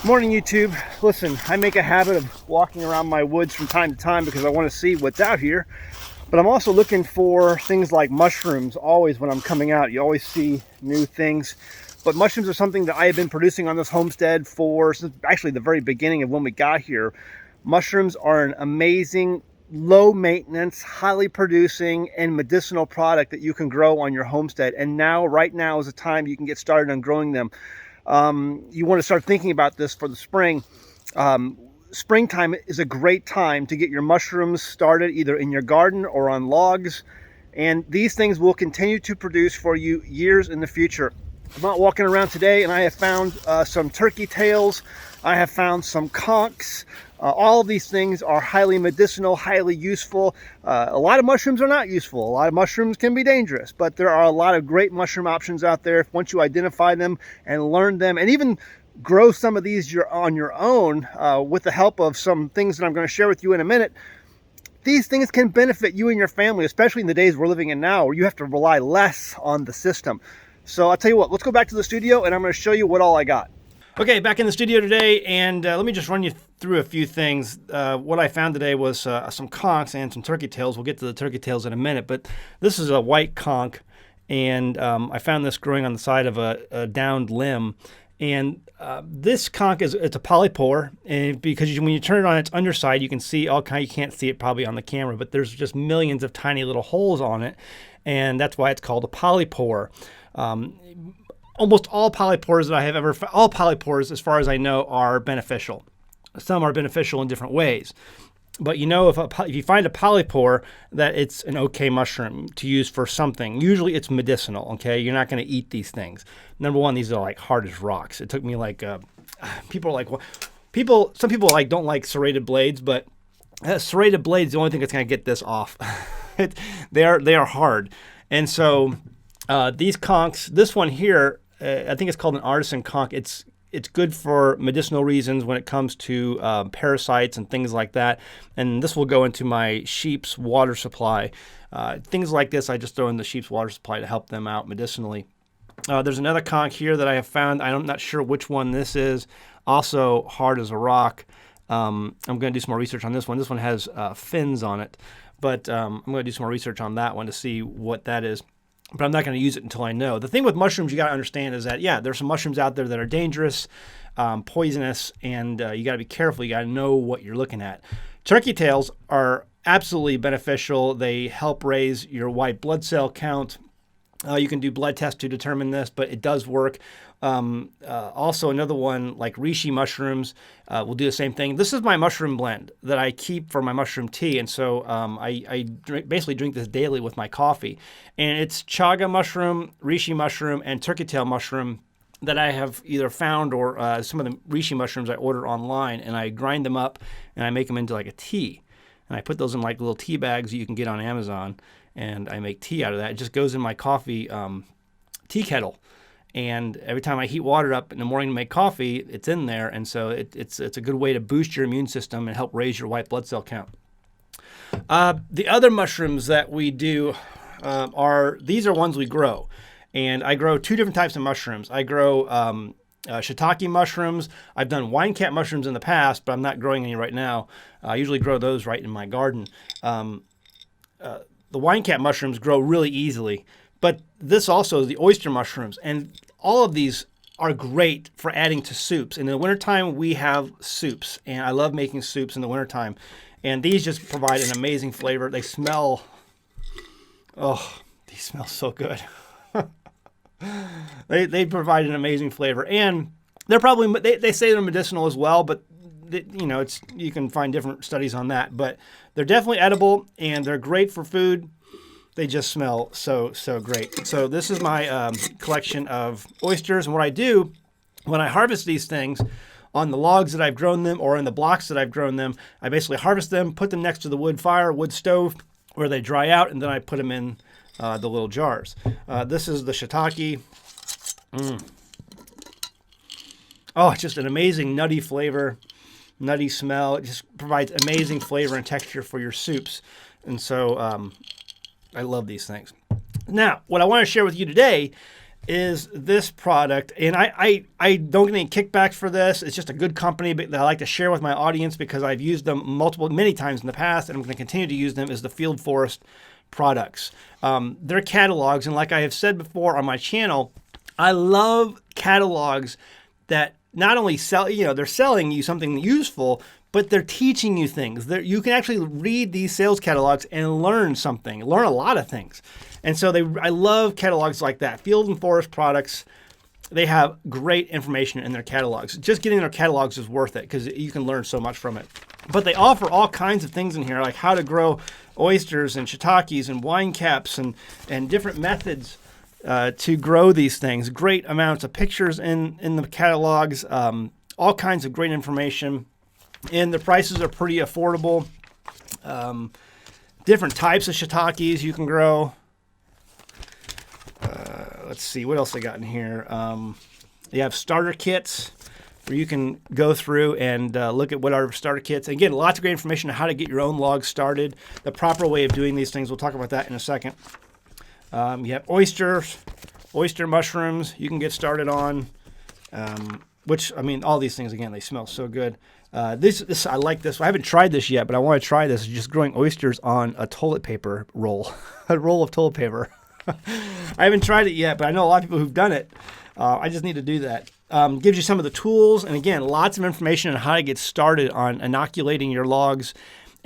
Morning, YouTube. Listen, I make a habit of walking around my woods from time to time because I want to see what's out here. But I'm also looking for things like mushrooms always when I'm coming out. You always see new things. But mushrooms are something that I have been producing on this homestead since actually the very beginning of when we got here. Mushrooms are an amazing, low maintenance, highly producing, and medicinal product that you can grow on your homestead. And right now is the time you can get started on growing them. You want to start thinking about this for the spring. Springtime is a great time to get your mushrooms started either in your garden or on logs, and these things will continue to produce for you years in the future. I'm out walking around today and I have found some turkey tails. I have found some conchs. All of these things are highly medicinal, highly useful. A lot of mushrooms are not useful. A lot of mushrooms can be dangerous, but there are a lot of great mushroom options out there once you identify them and learn them, and even grow some of these on your own with the help of some things that I'm going to share with you in a minute. These things can benefit you and your family, especially in the days we're living in now where you have to rely less on the system. So I'll tell you what, let's go back to the studio and I'm going to show you what all I got. Okay, back in the studio today, and let me just run you through a few things. What I found today was some conchs and some turkey tails. We'll get to the turkey tails in a minute, but this is a white conch, and I found this growing on the side of a downed limb. And this conch it's a polypore, and because when you turn it on its underside, you can see you can't see it probably on the camera, but there's just millions of tiny little holes on it, and that's why it's called a polypore. Almost all polypores that I have all polypores, as far as I know, are beneficial. Some are beneficial in different ways. But you know, if you find a polypore, that it's an okay mushroom to use for something. Usually it's medicinal, okay? You're not going to eat these things. Number one, these are like hard as rocks. It took me people are like, well, some people don't like serrated blades, but serrated blades, the only thing that's going to get this off. They are hard. And so these conchs, this one here, I think it's called an artisan conch. It's good for medicinal reasons when it comes to parasites and things like that. And this will go into my sheep's water supply. Things like this I just throw in the sheep's water supply to help them out medicinally. There's another conch here that I have found. I'm not sure which one this is. Also hard as a rock. I'm going to do some more research on this one. This one has fins on it. But I'm going to do some more research on that one to see what that is. But I'm not going to use it until I know. The thing with mushrooms you got to understand is that, yeah, there's some mushrooms out there that are dangerous, poisonous, and you got to be careful. You got to know what you're looking at. Turkey tails are absolutely beneficial. They help raise your white blood cell count. You can do blood tests to determine this, but it does work. Also, another one like reishi mushrooms will do the same thing. This is my mushroom blend that I keep for my mushroom tea, and so I basically drink this daily with my coffee. And it's chaga mushroom, reishi mushroom, and turkey tail mushroom that I have either found or some of the reishi mushrooms I order online, and I grind them up and I make them into like a tea. And I put those in like little tea bags that you can get on Amazon, and I make tea out of that. It just goes in my coffee tea kettle. And every time I heat water up in the morning to make coffee, it's in there. And so it's a good way to boost your immune system and help raise your white blood cell count. The other mushrooms that we do these are ones we grow. And I grow two different types of mushrooms. I grow shiitake mushrooms. I've done wine cap mushrooms in the past, but I'm not growing any right now. I usually grow those right in my garden. The wine cap mushrooms grow really easily. But this also is the oyster mushrooms, and all of these are great for adding to soups. In the wintertime, we have soups, and I love making soups in the wintertime. And these just provide an amazing flavor. They smell, these smell so good. They provide an amazing flavor, and they're probably, they say they're medicinal as well, but you can find different studies on that. But they're definitely edible, and they're great for food. They just smell so great. So this is my collection of oysters. And what I do when I harvest these things on the logs that I've grown them or in the blocks that I've grown them, I basically harvest them, put them next to the wood stove where they dry out, and then I put them in the little jars. This is the shiitake. Oh, it's just an amazing nutty flavor, nutty smell. It just provides amazing flavor and texture for your soups. And so I love these things. Now, what I want to share with you today is this product. And I don't get any kickbacks for this. It's just a good company that I like to share with my audience because I've used them many times in the past, and I'm going to continue to use them, is the Field Forest products. Their catalogs, and like I have said before on my channel, I love catalogs that not only sell, they're selling you something useful, but they're teaching you things. You can actually read these sales catalogs and learn something, learn a lot of things. And so I love catalogs like that. Field and Forest products, they have great information in their catalogs. Just getting their catalogs is worth it because you can learn so much from it. But they offer all kinds of things in here, like how to grow oysters and shiitakes and wine caps and different methods to grow these things. Great amounts of pictures in the catalogs, all kinds of great information. And the prices are pretty affordable. Different types of shiitakes you can grow. Let's see, what else they got in here? They have starter kits where you can go through and look at what are starter kits. Again, lots of great information on how to get your own logs started, the proper way of doing these things. We'll talk about that in a second. You have oyster mushrooms you can get started on, which, I mean, all these things, again, they smell so good. This I like this. I haven't tried this yet, but I want to try this. Just growing oysters on a toilet paper roll, a roll of toilet paper. I haven't tried it yet, but I know a lot of people who've done it. I just need to do that. Gives you some of the tools, and again, lots of information on how to get started on inoculating your logs.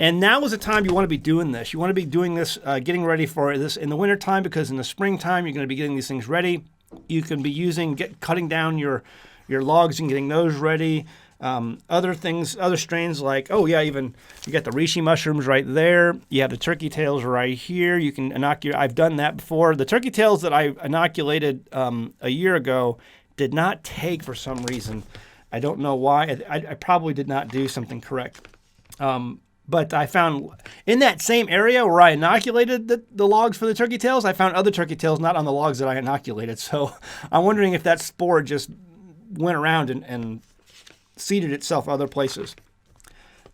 And now is the time you want to be doing this. You want to be doing this, getting ready for this in the wintertime, because in the springtime, you're going to be getting these things ready. You can be cutting down your logs and getting those ready. Other things, other strains like, even you got the reishi mushrooms right there. You have the turkey tails right here. You can inoculate. I've done that before. The turkey tails that I inoculated a year ago did not take for some reason. I don't know why. I probably did not do something correct. But I found in that same area where I inoculated the logs for the turkey tails, I found other turkey tails not on the logs that I inoculated. So I'm wondering if that spore just went around and seeded itself other places.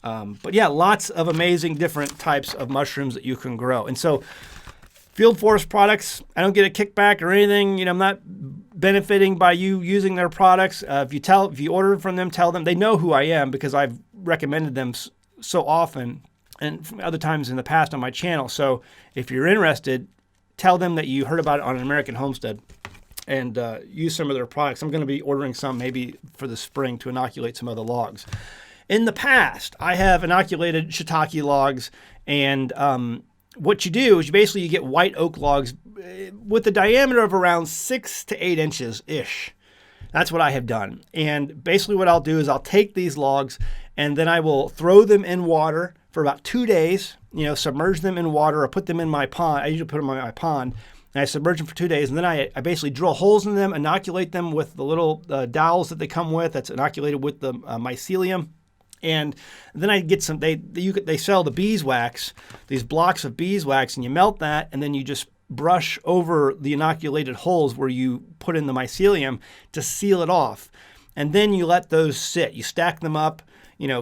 But yeah, lots of amazing different types of mushrooms that you can grow. And so Field Forest products, I don't get a kickback or anything. I'm not benefiting by you using their products. If you order from them, tell them. They know who I am because I've recommended them so often and other times in the past on my channel. So if you're interested, tell them that you heard about it on An American Homestead and use some of their products. I'm going to be ordering some maybe for the spring to inoculate some other logs. In the past, I have inoculated shiitake logs, and what you do is you get white oak logs with a diameter of around 6 to 8 inches-ish. That's what I have done. And basically what I'll do is I'll take these logs and then I will throw them in water for about 2 days, submerge them in water or put them in my pond. I usually put them in my pond. And I submerge them for 2 days, and then I basically drill holes in them, inoculate them with the little dowels that they come with. That's inoculated with the mycelium. And then I get some, they sell the beeswax, these blocks of beeswax, and you melt that, and then you just brush over the inoculated holes where you put in the mycelium to seal it off. And then you let those sit. You stack them up,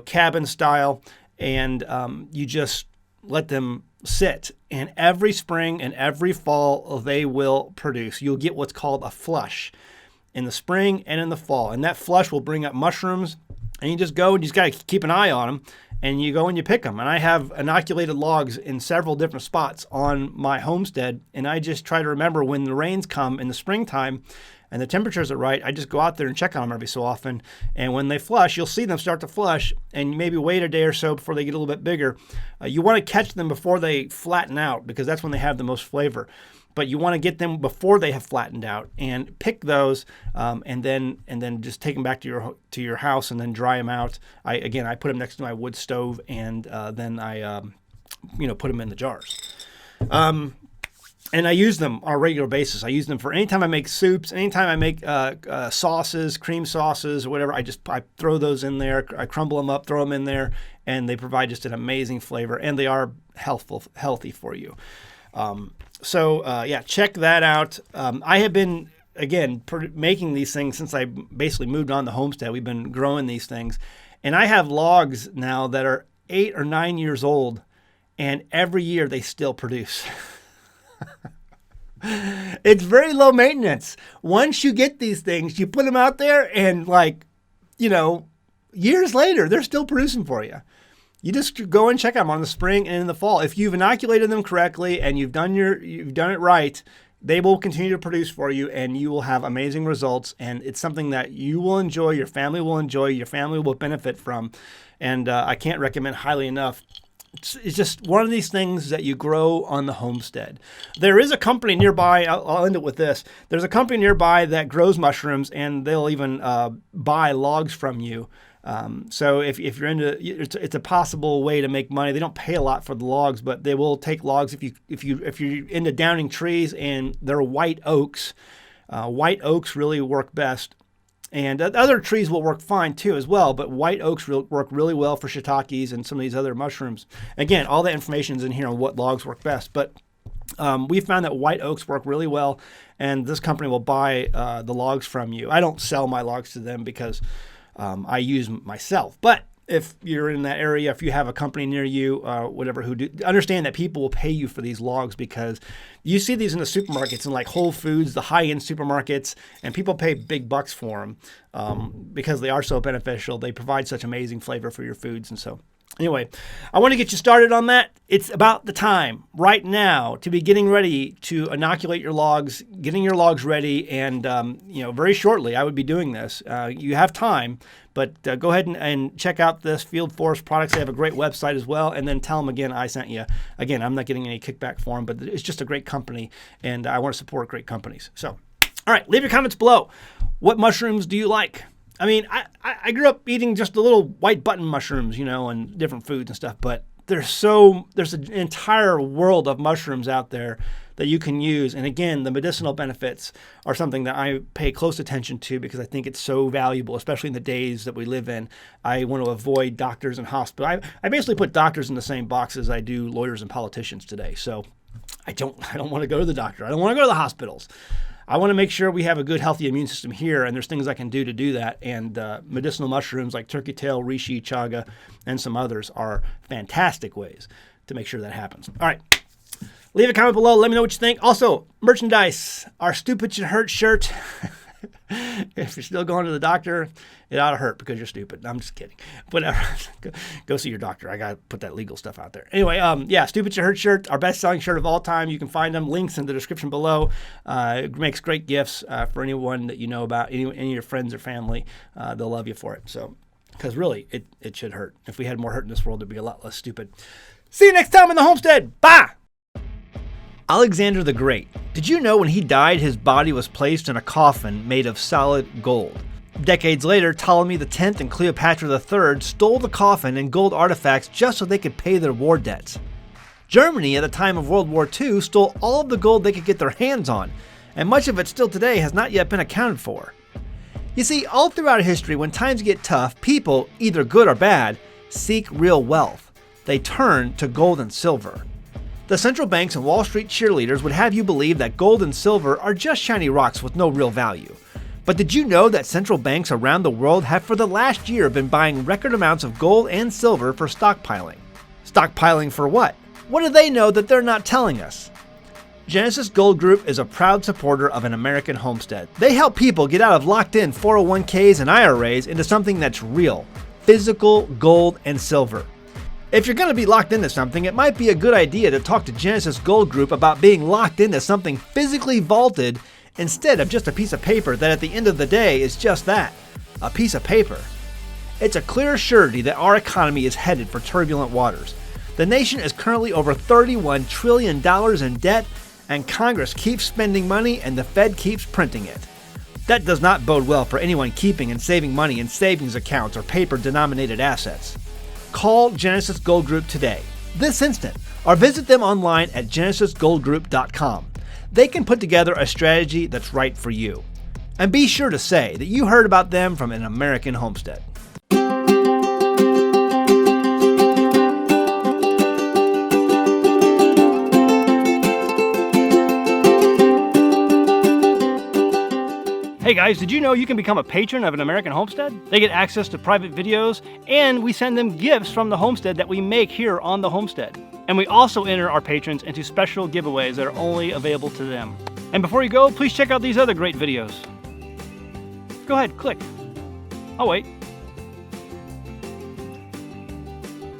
cabin style, and you just let them sit. And every spring and every fall, they will produce. You'll get what's called a flush in the spring and in the fall. And that flush will bring up mushrooms. And you just go and you just got to keep an eye on them. And you go and you pick them. And I have inoculated logs in several different spots on my homestead. And I just try to remember when the rains come in the springtime and the temperatures are right, I just go out there and check on them every so often. And when they flush, you'll see them start to flush, and maybe wait a day or so before they get a little bit bigger. You want to catch them before they flatten out, because that's when they have the most flavor. But you want to get them before they have flattened out and pick those, and then just take them back to your house and then dry them out. I put them next to my wood stove, and then I put them in the jars. And I use them on a regular basis. I use them for anytime I make soups, anytime I make sauces, cream sauces, or whatever. I throw those in there. I crumble them up, throw them in there, and they provide just an amazing flavor. And they are healthy for you. Check that out. I have been, again, making these things since I basically moved on to Homestead. We've been growing these things. And I have logs now that are 8 or 9 years old, and every year they still produce. It's very low maintenance. Once you get these things, you put them out there and years later, they're still producing for you. You just go and check them on the spring and in the fall. If you've inoculated them correctly and you've done it right, they will continue to produce for you and you will have amazing results. And it's something that you will enjoy, your family will benefit from. And I can't recommend highly enough. It's just one of these things that you grow on the homestead. There is a company nearby. I'll end it with this. There's a company nearby that grows mushrooms, and they'll even buy logs from you. So if you're into, it's a possible way to make money. They don't pay a lot for the logs, but they will take logs if you're into downing trees, and they're white oaks. White oaks really work best. And other trees will work fine too as well, but white oaks work really well for shiitakes and some of these other mushrooms. Again, all the information is in here on what logs work best, but we found that white oaks work really well, and this company will buy the logs from you. I don't sell my logs to them because I use myself, but if you're in that area, if you have a company near you, understand that people will pay you for these logs, because you see these in the supermarkets, in like Whole Foods, the high-end supermarkets, and people pay big bucks for them because they are so beneficial. They provide such amazing flavor for your foods. And so anyway, I want to get you started on that. It's about the time right now to be getting ready to inoculate your logs, getting your logs ready, and very shortly I would be doing this. You have time, but go ahead and check out this Field Forest Products. They have a great website as well, and then tell them again I sent you. Again, I'm not getting any kickback for them, but it's just a great company, and I want to support great companies. So, all right, leave your comments below. What mushrooms do you like? I mean, I grew up eating just the little white button mushrooms, and different foods and stuff, but there's an entire world of mushrooms out there that you can use. And again, the medicinal benefits are something that I pay close attention to because I think it's so valuable, especially in the days that we live in. I want to avoid doctors and hospitals. I basically put doctors in the same box as I do lawyers and politicians today. So I don't want to go to the doctor. I don't want to go to the hospitals. I want to make sure we have a good, healthy immune system here, and there's things I can do to do that. And medicinal mushrooms like turkey tail, reishi, chaga, and some others are fantastic ways to make sure that happens. All right. Leave a comment below. Let me know what you think. Also, merchandise. Our Stupid Should Hurt shirt. If you're still going to the doctor, it ought to hurt because you're stupid. I'm just kidding. Whatever. Go see your doctor. I got to put that legal stuff out there. Anyway, Stupid Should Hurt shirt, our best-selling shirt of all time. You can find them. Links in the description below. It makes great gifts for anyone that you know about, any of your friends or family. They'll love you for it. So, because really, it should hurt. If we had more hurt in this world, it'd be a lot less stupid. See you next time in the Homestead. Bye! Alexander the Great. Did you know when he died, his body was placed in a coffin made of solid gold? Decades later, Ptolemy X and Cleopatra III stole the coffin and gold artifacts just so they could pay their war debts. Germany, at the time of World War II, stole all of the gold they could get their hands on, and much of it still today has not yet been accounted for. You see, all throughout history, when times get tough, people, either good or bad, seek real wealth. They turn to gold and silver. The central banks and Wall Street cheerleaders would have you believe that gold and silver are just shiny rocks with no real value. But did you know that central banks around the world have for the last year been buying record amounts of gold and silver for stockpiling? Stockpiling for what? What do they know that they're not telling us? Genesis Gold Group is a proud supporter of an American homestead. They help people get out of locked-in 401ks and IRAs into something that's real, physical gold and silver. If you're going to be locked into something, it might be a good idea to talk to Genesis Gold Group about being locked into something physically vaulted instead of just a piece of paper that at the end of the day is just that, a piece of paper. It's a clear surety that our economy is headed for turbulent waters. The nation is currently over $31 trillion in debt, and Congress keeps spending money and the Fed keeps printing it. That does not bode well for anyone keeping and saving money in savings accounts or paper-denominated assets. Call Genesis Gold Group today, this instant, or visit them online at genesisgoldgroup.com. They can put together a strategy that's right for you. And be sure to say that you heard about them from an American homestead. Hey guys, did you know you can become a patron of an American Homestead? They get access to private videos, and we send them gifts from the homestead that we make here on the homestead. And we also enter our patrons into special giveaways that are only available to them. And before you go, please check out these other great videos. Go ahead, click. Oh wait,